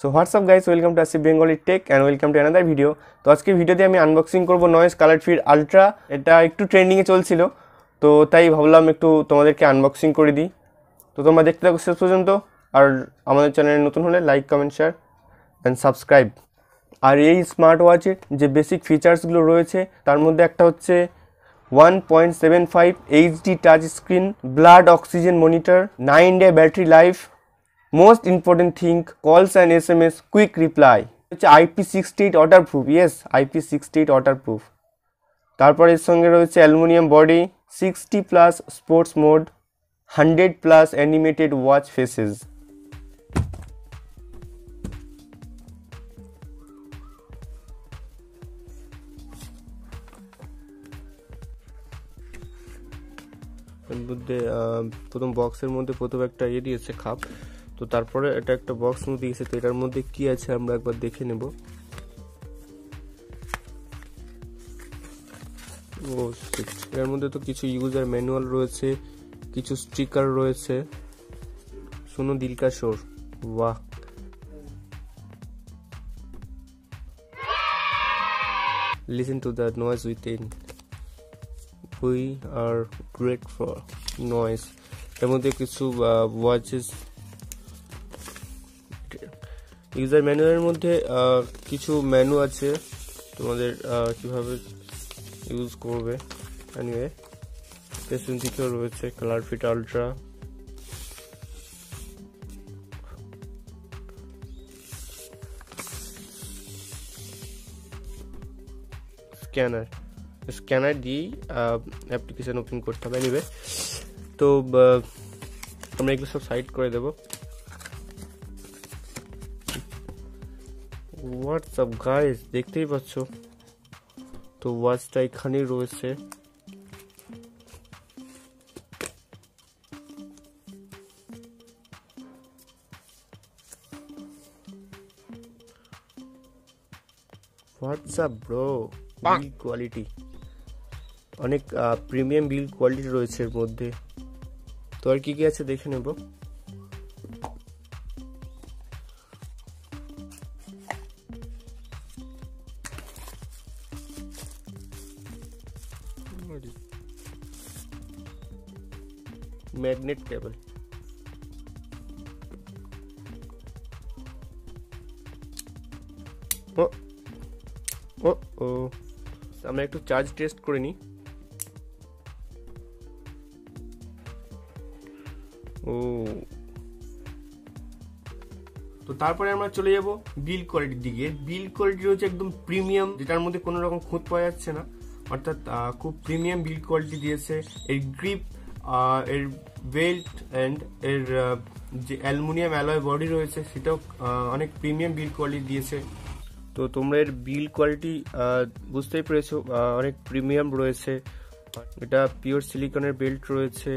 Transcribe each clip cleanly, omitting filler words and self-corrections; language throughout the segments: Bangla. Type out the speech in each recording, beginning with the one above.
So what's up guys, welcome to ASIF Bengali Tech and welcome to another video. তো আজকে ভিডিওতে আমি আনবক্সিং করব Noice Colorfit Ultra। এটা একটু ট্রেন্ডিং এ চলছিল, তো তাই ভাবলাম একটু তোমাদেরকে আনবক্সিং করে দিই। তো তোমরা দেখতে থাকো শেষ পর্যন্ত, আর আমাদের চ্যানেলে নতুন হলে like comment share and subscribe. আর এই স্মার্ট ওয়াচের যে বেসিক ফিচার্সগুলো রয়েছে তার মধ্যে একটা হচ্ছে 1.75 HD touch screen, blood oxygen monitor, 9-day battery life, most important thing, calls and SMS quick reply, IP68 waterproof, yes IP68 waterproof। তারপর এর সঙ্গে রয়েছে aluminium body, 60+ sports mode, 100+ animated watch faces. এর মধ্যে প্রথম বক্সের মধ্যে প্রথম একটা দিয়েছে খাপ, তো তারপরে এটা একটা বক্স মধ্যে দিয়েছে। তো এটার মধ্যে কি আছে আমরা একবার দেখে নেব। ও এর মধ্যে তো কিছু ইউজার ম্যানুয়াল রয়েছে, কিছু স্টিকার রয়েছে। শুনো দিল কা শোর, বাহ। Listen to the noise within. We are great for noise. এর মধ্যে কিছু ওয়াচেস, ইউজার ম্যানুয়ালের মধ্যে কিছু মেনু আছে তোমাদের কিভাবে ইউজ করবে। এনিওয়ে পেছন দিকেও রয়েছে Colorfit Ultra, স্ক্যানার দিয়ে অ্যাপ্লিকেশন ওপেন করতে হবে। এনিওয়ে তো আমরা এগুলো সব সাইড করে দেবো। হোয়াটসঅ্যাপ গাইস, দেখতেই পাচ্ছ তো ওয়াচটা এখানেই রয়েছে। হোয়াটসঅ্যাপ ব্রো, বিল্ড কোয়ালিটি অনেক প্রিমিয়াম বিল্ড কোয়ালিটি রয়েছে এর মধ্যে। তো আর কি কি আছে দেখে নেব। ম্যাগনেট কেবল, আমরা একটু চার্জ টেস্ট করে নিই। তো তারপরে আমরা চলে যাব বিল্ড কোয়ালিটির দিকে। বিল্ড কোয়ালিটি হচ্ছে একদম প্রিমিয়াম, যেটার মধ্যে কোনো রকম খুঁত পাওয়া যাচ্ছে না, অর্থাৎ খুব প্রিমিয়াম বিল্ড কোয়ালিটি দিয়েছে। এর গ্রিপ, এর বেল্ট অ্যান্ড এর যে অ্যালুমিনিয়াম অ্যালয় বডি রয়েছে সেটাও অনেক প্রিমিয়াম বিল্ড কোয়ালিটি দিয়েছে। তো তোমরা এর বিল্ড কোয়ালিটি বুঝতেই পেরেছো, অনেক প্রিমিয়াম রয়েছে। এটা পিওর সিলিকনের বেল্ট রয়েছে,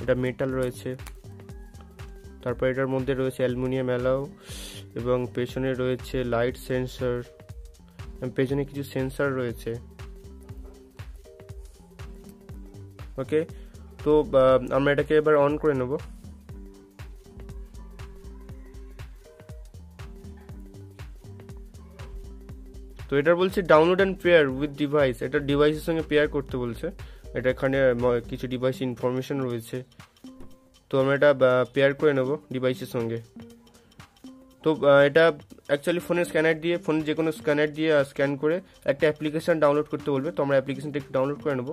এটা মেটাল রয়েছে। তারপর এটার মধ্যে রয়েছে অ্যালুমিনিয়াম অ্যালয় এবং পেছনে রয়েছে লাইট সেন্সর, পেছনে কিছু সেন্সর রয়েছে। ওকে, তো আমরা এটাকে এবার অন করে নেব। তো এটা বলছে download and pair with device, এটা ডিভাইসের সঙ্গে পেয়ার করতে বলছে। এটা এখানে কিছু ডিভাইস ইনফরমেশন রয়েছে, তো আমরা এটা পেয়ার করে নেব ডিভাইসের সঙ্গে। তো এটা অ্যাকচুয়ালি ফোনের স্ক্যানার দিয়ে, ফোনের যে কোনো স্ক্যানার দিয়ে স্ক্যান করে একটা অ্যাপ্লিকেশন ডাউনলোড করতে বলবে। তো আমরা অ্যাপ্লিকেশনটা একটু ডাউনলোড করে নেব।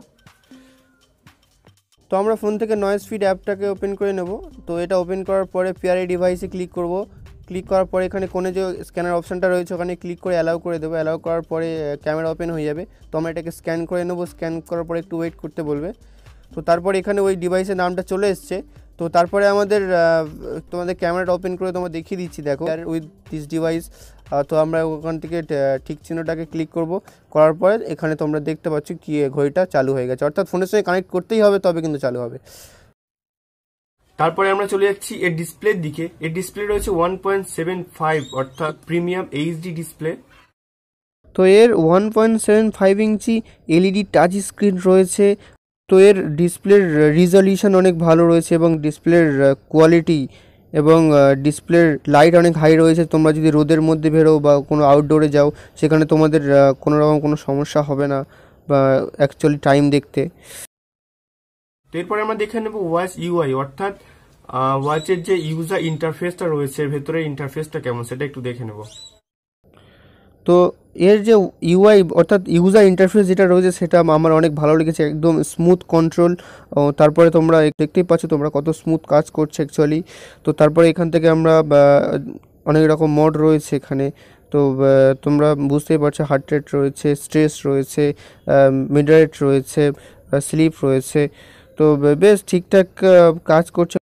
তো আমরা ফোন থেকে নয়েজ ফিড অ্যাপটাকে ওপেন করে নেব। তো এটা ওপেন করার পরে পেয়ারে ডিভাইসে ক্লিক করব। ক্লিক করার পরে এখানে কোণে যে স্ক্যানার অপশানটা রয়েছে ওখানে ক্লিক করে অ্যালাউ করে দেবো। অ্যালাউ করার পরে ক্যামেরা ওপেন হয়ে যাবে। তো আমরা এটাকে স্ক্যান করে নেব। স্ক্যান করার পরে একটু ওয়েট করতে বলবে। তো তারপরে এখানে ওই ডিভাইসের নামটা চলে এসছে। তো তারপরে তোমাদের ক্যামেরাটা ওপেন করে তোমার দেখিয়ে দিচ্ছি, দেখো উইথ দিস ডিভাইস। তো আমরা ওখান থেকে ঠিক চিহ্নটাকে ক্লিক করব। করার পরে এখানে তোমরা দেখতে পাচ্ছ কি ঘড়িটা চালু হয়ে গেছে, অর্থাৎ ফোনের সঙ্গে কানেক্ট করতেই হবে তবে কিন্তু চালু হবে। তারপরে আমরা চলে যাচ্ছি এর ডিসপ্লের দিকে। এর ডিসপ্লে রয়েছে 1.75 অর্থাৎ প্রিমিয়াম এইচডি ডিসপ্লে। তো এর 1.75 ইঞ্চি এলইডি টাচ স্ক্রিন রয়েছে। তো এর ডিসপ্লের রিজলিউশন অনেক ভালো রয়েছে এবং ডিসপ্লের কোয়ালিটি এবং ডিসপ্লের লাইট অনেক হাই রয়েছে। তোমরা যদি রোদের মধ্যে বেরো বা কোনো আউটডোরে যাও সেখানে তোমাদের কোনো রকম কোনো সমস্যা হবে না বা অ্যাকচুয়ালি টাইম দেখতে। তো এরপরে আমরা দেখে নেব ওয়াচ ইউআই, অর্থাৎ ওয়াচের যে ইউজার ইন্টারফেসটা রয়েছে, ভেতরের ইন্টারফেসটা কেমন সেটা একটু দেখে নেব। তো এর যে ইউআই অর্থাৎ ইউজার ইন্টারফেস যেটা রয়েছে সেটা আমার অনেক ভালো লেগেছে, একদম স্মুথ কন্ট্রোল। তারপরে তোমরা দেখতেই পাচ্ছ তোমরা কত স্মুথ কাজ করছে অ্যাকচুয়ালি। তো তারপরে এখান থেকে আমরা অনেক রকম মোড রয়েছে এখানে। তো তোমরা বুঝতেই পারছো, হার্ট রেট রয়েছে, স্ট্রেস রয়েছে, মিডারেট রয়েছে, স্লিপ রয়েছে। তো বেশ ঠিকঠাক কাজ করছে।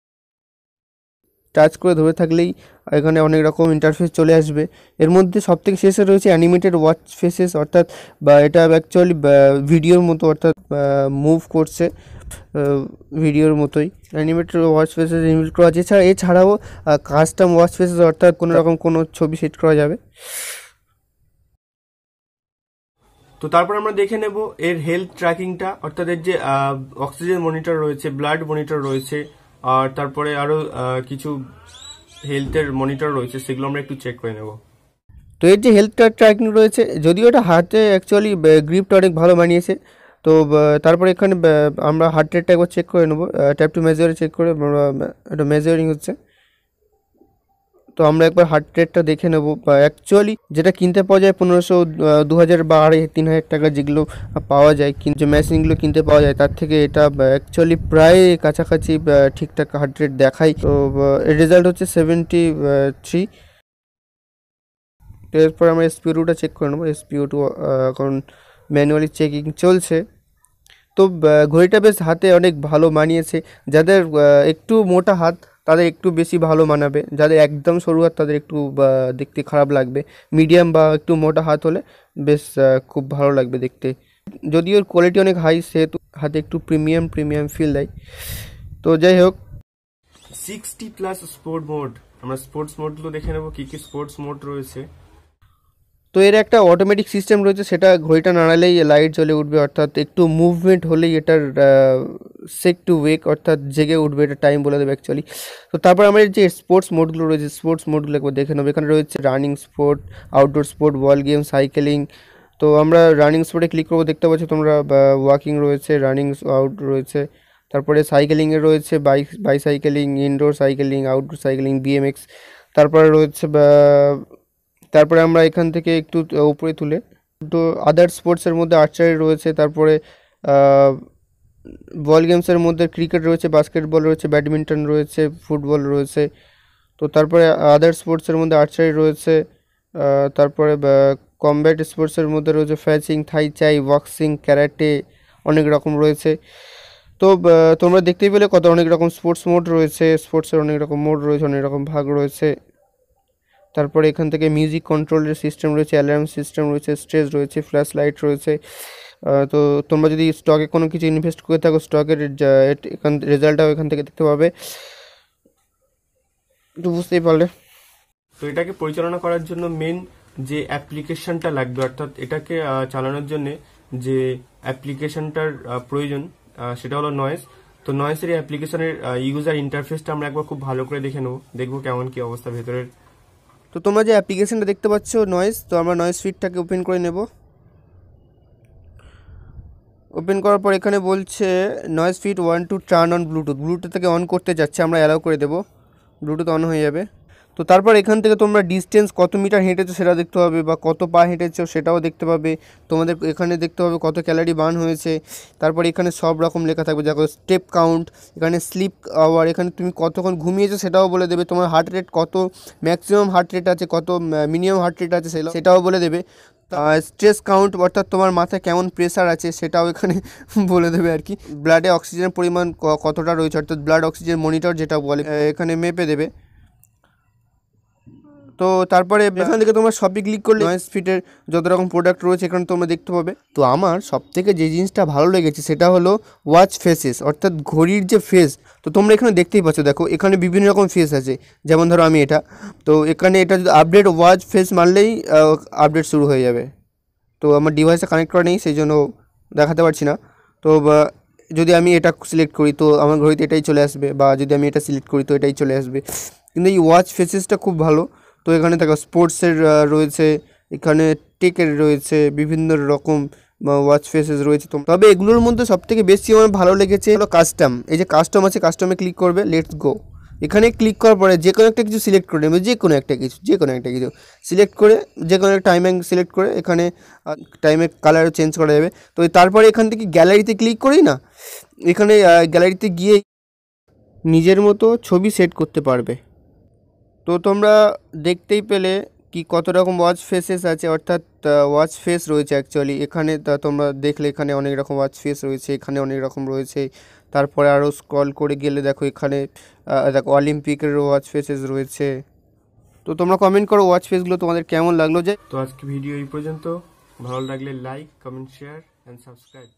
টাচ করে ধরে থাকলেই এখানে অনেক রকম ইন্টারফেস চলে আসবে। এর মধ্যে সবথেকে শেষে রয়েছে অ্যানিমেটেড ওয়াচ ফেসেস, অর্থাৎ বা এটা অ্যাকচুয়ালি ভিডিওর মতো, অর্থাৎ মুভ করছে ভিডিওর মতোই। অ্যানিমেটেড ওয়াচ ফেসেস ইনবিল্ট করা আছে, এছাড়াও কাস্টম ওয়াচ ফেসেস, অর্থাৎ কোনো রকম কোনো ছবি সেট করা যাবে। তো তারপর আমরা দেখে নেব এর হেলথ ট্র্যাকিংটা, অর্থাৎ এর যে অক্সিজেন মনিটর রয়েছে, ব্লাড মনিটর রয়েছে, আর তারপরে আরও কিছু হেলথের মনিটর রয়েছে, সেগুলো আমরা একটু চেক করে নেব। তো এর যে হেলথ ট্র্যাকিং রয়েছে, যদিও এটা হাতে অ্যাকচুয়ালি গ্রিপটা অনেক ভালো বানিয়েছে। তো তারপরে এখানে আমরা হার্ট রেটটা একবার চেক করে নেব, ট্যাপ টু মেজারে চেক করে এটা মেজারিং হচ্ছে। তো আমরা একবার হার্ট রেটটা দেখে নেব। অ্যাকচুয়ালি যেটা কিনতে পাওয়া যায় 1500, 2000 বা 2500-3000 টাকা যেগুলো পাওয়া যায়, যে মেশিনগুলো কিনতে পাওয়া যায়, তার থেকে এটা অ্যাকচুয়ালি প্রায় কাছাকাছি ঠিকঠাক হার্ট রেট দেখায়। তো এর রেজাল্ট হচ্ছে 73। তো এরপর আমরা SpO2টা চেক করে নেবো। SpO2 এখন ম্যানুয়ালি চেকিং চলছে। তো ঘড়িটা বেশ হাতে অনেক ভালো মানিয়েছে। যাদের একটু মোটা হাত তাদের একটু বেশি ভালো মানাবে, যাদের একদম সরু হাত তাদের একটু দেখতে খারাপ লাগবে। মিডিয়াম বা একটু মোটা হাত হলে বেশ খুব ভালো লাগবে দেখতে। যদিও ওর কোয়ালিটি অনেক হাই, সেহেতু হাতে একটু প্রিমিয়াম ফিল দেয়। তো যাই হোক, 60+ স্পোর্ট মোড, আমরা স্পোর্টস মোডগুলো দেখে নেব কী কী স্পোর্টস মোড রয়েছে। তো এর একটা অটোমেটিক সিস্টেম রয়েছে, সেটা ঘড়িটা নাড়ালেই লাইট জ্বলে উঠবে, অর্থাৎ একটু মুভমেন্ট হলেই এটার সেক টু ওয়েক, অর্থাৎ জেগে উঠবে, এটা টাইম বলে দেবে অ্যাকচুয়ালি। তো তারপর আমাদের যে স্পোর্টস মোডগুলো রয়েছে, স্পোর্টস মোডগুলো একবার দেখে নেবো। এখানে রয়েছে running sport, outdoor sport, ball game, cycling. তো আমরা রানিং স্পোর্টে ক্লিক করবো, দেখতে পাচ্ছি তোমরা ওয়াকিং রয়েছে, রানিং আউট রয়েছে, তারপরে সাইকেলিংয়ে রয়েছে bicycling, indoor cycling, outdoor cycling, BMX. তারপরে রয়েছে তারপরে আমরা এখান থেকে একটু উপরে তুলে তো আদার স্পোর্টসের মধ্যে আর্চারি রয়েছে, তারপরে বল গেমসের মধ্যে ক্রিকেট রয়েছে, বাস্কেটবল রয়েছে, ব্যাডমিন্টন রয়েছে, ফুটবল রয়েছে। তো তারপরে আদার স্পোর্টসের মধ্যে আর্চারি রয়েছে, তারপরে কমব্যাট স্পোর্টসের মধ্যে রয়েছে ফ্যাচিং, থাই চাই, বক্সিং, ক্যারাটে, অনেক রকম রয়েছে। তো তোমরা দেখতেই পেলে কত অনেক রকম স্পোর্টস মোড রয়েছে, স্পোর্টসের অনেক রকম মোড রয়েছে, অনেক রকম ভাগ রয়েছে। তারপরে এখান থেকে মিউজিক কন্ট্রোলের সিস্টেম রয়েছে, অ্যালার্ম সিস্টেম রয়েছে, স্ট্রেস রয়েছে, ফ্ল্যাশ লাইট রয়েছে। তো তোমরা যদি স্টকে কোনো কিছু ইনভেস্ট করে থাকো, স্টকের এখান রেজাল্টটাও এখান থেকে দেখতে পাবে। তো বুঝতেই পারলে। তো এটাকে পরিচালনা করার জন্য মেন যে অ্যাপ্লিকেশনটা লাগবে, অর্থাৎ এটাকে চালানোর জন্য যে অ্যাপ্লিকেশনটার প্রয়োজন, সেটা হলো নয়েস। তো নয়েসের এই অ্যাপ্লিকেশনের ইউজার ইন্টারফেসটা আমরা একবার খুব ভালো করে দেখবো কেমন কি অবস্থা ভেতরের। তো তোমরা যে অ্যাপ্লিকেশনটা দেখতে পাচ্ছ নয়েস, তো আমরা নয়েস ফিডটাকে ওপেন করে নেব। ওপেন করার পর এখানে বলছে noise feed 1 to turn on Bluetooth থেকে অন করতে যাচ্ছে, আমরা অ্যালাউ করে দেবো, ব্লুটুথ অন হয়ে যাবে। তো তারপর এখান থেকে তোমরা ডিস্টেন্স কত মিটার হেঁটেছো সেটা দেখতে পাবে, বা কত পা হেঁটেছো সেটাও দেখতে পাবে। তোমাদের এখানে দেখতে পাবে কত ক্যালোরি বার্ন হয়েছে। তারপর এখানে সব রকম লেখা থাকবে, দেখো স্টেপ কাউন্ট, এখানে স্লিপ আওয়ার, এখানে তুমি কতক্ষণ ঘুমিয়েছো সেটাও বলে দেবে। তোমার হার্ট রেট কত ম্যাক্সিমাম হার্ট রেট আছে, কত মিনিমাম হার্ট রেট আছে সেটাও বলে দেবে। স্ট্রেস কাউন্ট, অর্থাৎ তোমার মাথায় কেমন প্রেশার আছে সেটাও এখানে বলে দেবে আর কি। ব্লাডে অক্সিজেনের পরিমাণ কতটা রয়েছে, অর্থাৎ ব্লাড অক্সিজেন মনিটর যেটা বলে, এখানে মেপে দেবে। তো তারপরে এখান থেকে তোমরা শপে ক্লিক করলে নয়েস ফিটের যত রকম প্রোডাক্ট রয়েছে এখানে তোমরা দেখতে পাবে। তো আমার সবথেকে যে জিনিসটা ভালো লেগেছে সেটা হলো ওয়াচ ফেসেস, অর্থাৎ ঘড়ির যে ফেস। তো তোমরা এখানে দেখতেই পাচ্ছ, দেখো এখানে বিভিন্ন রকম ফেস আছে। যেমন ধরো আমি এটা, তো এখানে এটা যদি আপডেট ওয়াচ ফেস মারলেই আপডেট শুরু হয়ে যাবে। তো আমার ডিভাইসে কানেক্ট করা নেই, সেই জন্য দেখাতে পারছি না। তো যদি আমি এটা সিলেক্ট করি তো আমার ঘড়িতে এটাই চলে আসবে, বা যদি আমি এটা সিলেক্ট করি তো এটাই চলে আসবে। কিন্তু এই ওয়াচ ফেসেসটা খুব ভালো। তো এখানে দেখো স্পোর্টসের রয়েছে, এখানে টেকের রয়েছে, বিভিন্ন রকম ওয়াচ ফেসেস রয়েছে। তবে এগুলোর মধ্যে সবথেকে বেশি আমার ভালো লেগেছে হলো কাস্টম। এই যে কাস্টম আছে, কাস্টমে ক্লিক করবে, লেটস গো। এখানে ক্লিক করার পরে যে কোনো একটা কিছু সিলেক্ট করে নেবে, যে কোনো একটা কিছু সিলেক্ট করে, যে কোনো একটা টাইমিং সিলেক্ট করে এখানে টাইমের কালার চেঞ্জ করা যাবে। তো তারপরে এখান থেকে গ্যালারিতে ক্লিক করি না, এখানে গ্যালারিতে গিয়ে নিজের মতো ছবি সেট করতে পারবে। তো তোমরা দেখতেই পেলে কি কত রকম ওয়াচ ফেসেস আছে, অর্থাৎ ওয়াচ ফেস রয়েছে অ্যাকচুয়ালি এখানে। তোমরা দেখলে এখানে অনেক রকম ওয়াচ ফেস রয়েছে, এখানে অনেক রকম রয়েছে। তারপরে আরও স্ক্রল করে গেলে দেখো এখানে দেখো অলিম্পিকের ওয়াচ ফেসেস রয়েছে। তো তোমরা কমেন্ট করো ওয়াচ ফেসগুলো তোমাদের কেমন লাগলো। যে তো আজকে ভিডিও এই পর্যন্ত, ভালো লাগলে like, comment, share and subscribe.